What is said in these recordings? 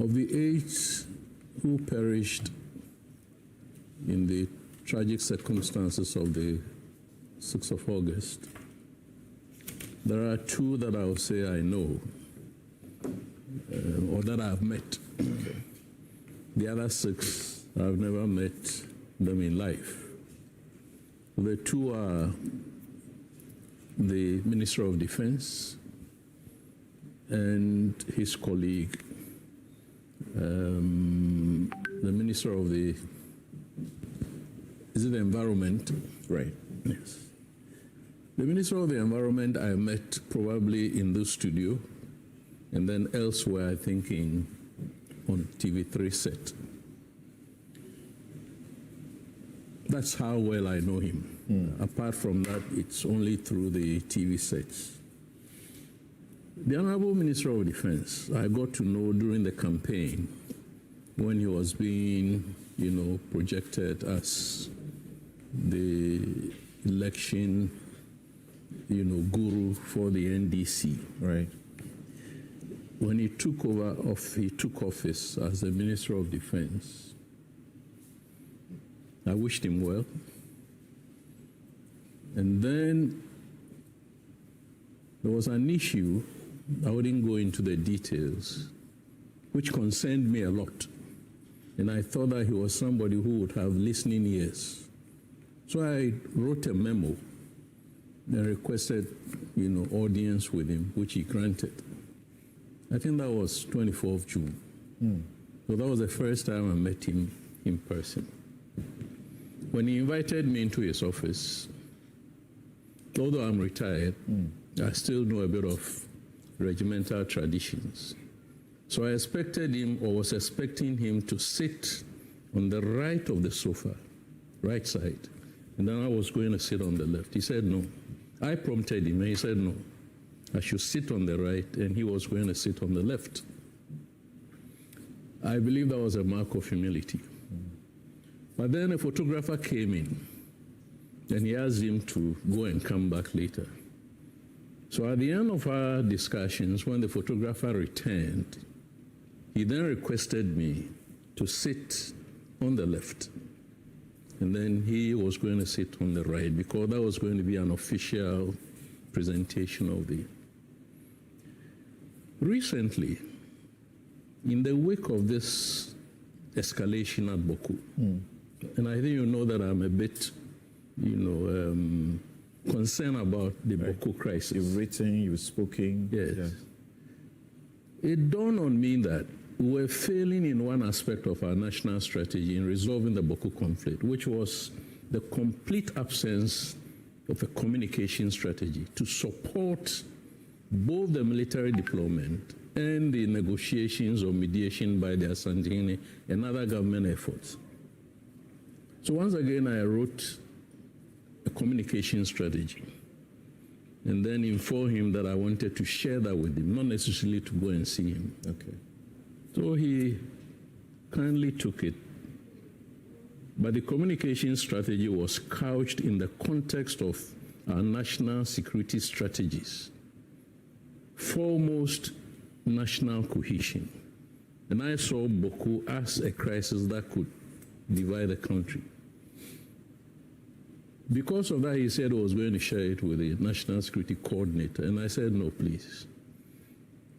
Of the 8 who perished in the tragic circumstances of the 6th of August, there are 2 that I will say I know, or that I've met. Okay. The other 6, I've never met them in life. The 2 are the Minister of Defense and his colleague, the Minister of the, is it the Environment? Right. Yes. The Minister of the Environment I met probably in this studio, and then elsewhere, I think on TV3 set. That's how well I know him. Apart from that, it's only through the TV sets. The Honorable Minister of Defense, I got to know during the campaign when he was being, projected as the election, guru for the NDC. Right. When he took office as the Minister of Defense, I wished him well. And then there was an issue, I wouldn't go into the details, which concerned me a lot. And I thought that he was somebody who would have listening ears. So I wrote a memo and requested, audience with him, which he granted. I think that was 24th of June. So that was the first time I met him in person. When he invited me into his office, although I'm retired, I still know a bit of regimental traditions. So I expected him, or was expecting him, to sit on the right of the sofa, right side, and then I was going to sit on the left. He said no. I prompted him, and he said no. I should sit on the right, and he was going to sit on the left. I believe that was a mark of humility. But then a photographer came in, and he asked him to go and come back later. So at the end of our discussions, when the photographer returned, he then requested me to sit on the left. And then he was going to sit on the right, because that was going to be an official presentation of the... Recently, in the wake of this escalation at Boku, and I think you know that I'm a bit, concerned about the Boku crisis. You've written, you've spoken. Yes. Yeah. It dawned on me that we're failing in one aspect of our national strategy in resolving the Boku conflict, which was the complete absence of a communication strategy to support both the military deployment and the negotiations or mediation by the Asantehene and other government efforts. So once again, I wrote a communication strategy and then informed him that I wanted to share that with him, not necessarily to go and see him. Okay. So he kindly took it. But the communication strategy was couched in the context of our national security strategies. Foremost, national cohesion. And I saw Boku as a crisis that could divide the country. Because of that, he said he was going to share it with the National Security Coordinator. And I said, no, please.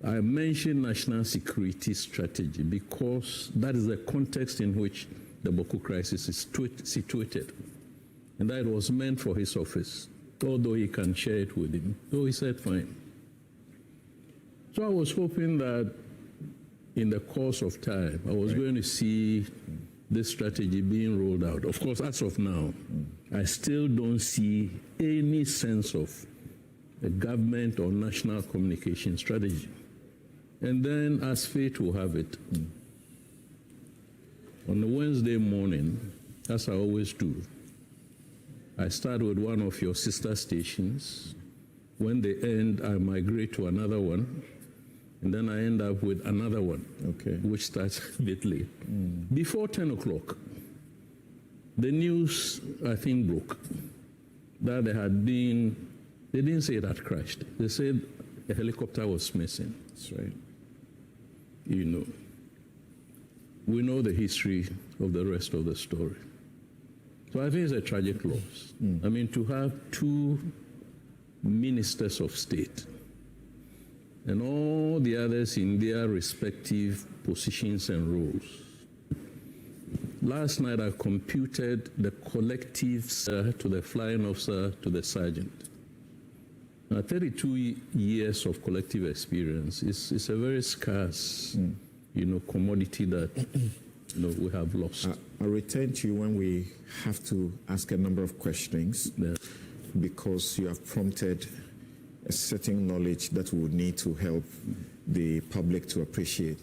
I mentioned national security strategy because that is the context in which the Boku crisis is situated. And that was meant for his office, although he can share it with him. So he said, fine. So I was hoping that in the course of time, I was going to see this strategy being rolled out. Of course, as of now, I still don't see any sense of a government or national communication strategy. And then, as fate will have it, on a Wednesday morning, as I always do, I start with one of your sister stations. When they end, I migrate to another one. And then I end up with another one, which starts a bit late. Before 10 o'clock, the news, I think, broke that there had been, they didn't say it had crashed. They said a helicopter was missing. That's right. we know the history of the rest of the story. So I think it's a tragic loss. I mean, to have two ministers of state and all the others in their respective positions and roles. Last night I computed the collective sir to the flying officer to the sergeant. Now, 32 years of collective experience is a very scarce, commodity that we have lost. I'll return to you when we have to ask a number of questions, because you have prompted a certain knowledge that we would need to help the public to appreciate.